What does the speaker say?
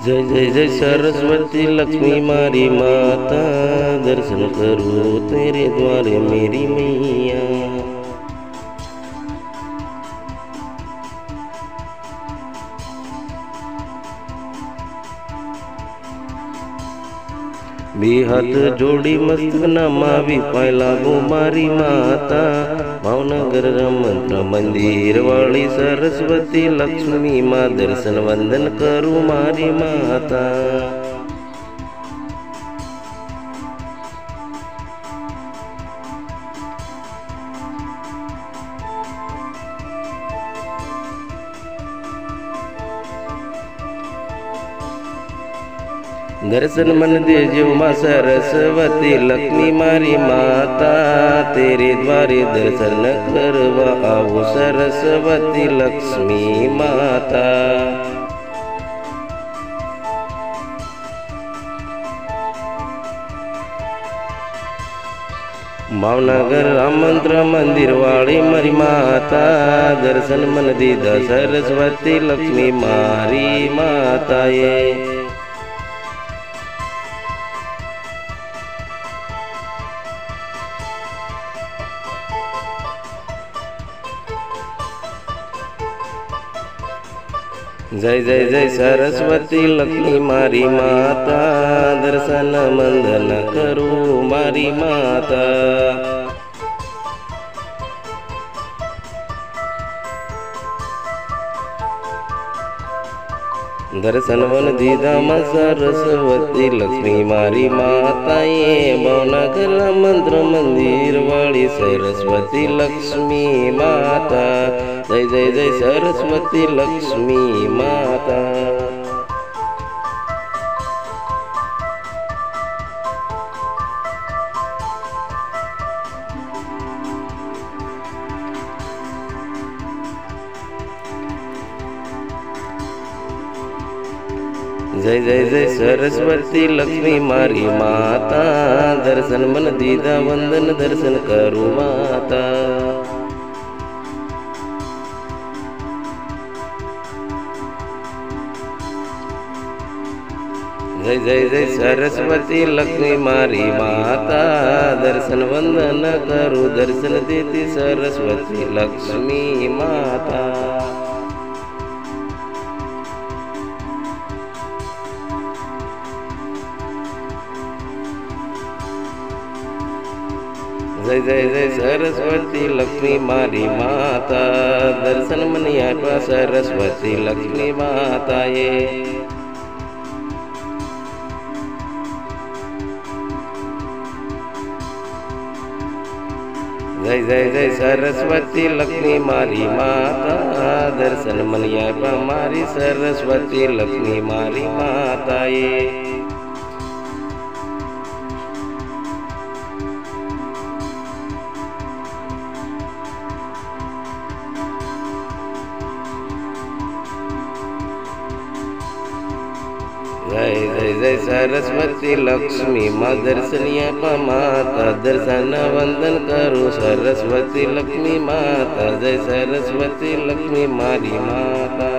जय जय जय सरस्वती लक्ष्मी मारी माता, दर्शन करूं तेरे द्वारे मेरी मैया। बे हाथ जोड़ी मस्तक नमावी पाय लागू मारी माता। भावनगर मंत्र मंदिर वाली सरस्वती लक्ष्मी माँ, दर्शन वंदन करूं मारी माता। दर्शन मन दे जो माँ सरस्वती लक्ष्मी मारी माता, तेरे द्वारे दर्शन करवा आओ सरस्वती लक्ष्मी माता। भावनगर मंत्र मंदिर वाली मरी माता, दर्शन मन दीदा सरस्वती लक्ष्मी मारी माता ये। जय जय जय सरस्वती लक्ष्मी मारी माता, दर्शन वंदन करूं मारी माता। दर्शन वन दीदा माँ सरस्वती लक्ष्मी मारी माता ये। भावनगर मंत्र मंदिर वाली सरस्वती लक्ष्मी माता, जय जय जय सरस्वती लक्ष्मी माता। जय जय जय सरस्वती लक्ष्मी मारी माता, दर्शन मन दीदा वंदन दर्शन करूं माता। जय जय जय सरस्वती लक्ष्मी मारी माता, दर्शन वंदन करूं दर्शन देती सरस्वती लक्ष्मी माता। जय जय जय सरस्वती लक्ष्मी मारी माता, दर्शन मनिया पा सरस्वती लक्ष्मी माता ये। जय जय जय सरस्वती लक्ष्मी मारी माता, दर्शन मनिया पा मारी सरस्वती लक्ष्मी मारी माता ये। जय जय जय सरस्वती लक्ष्मी माँ, दर्शनिया पा माता, दर्शन वंदन करूं सरस्वती लक्ष्मी माता। जय सरस्वती लक्ष्मी मारी माता।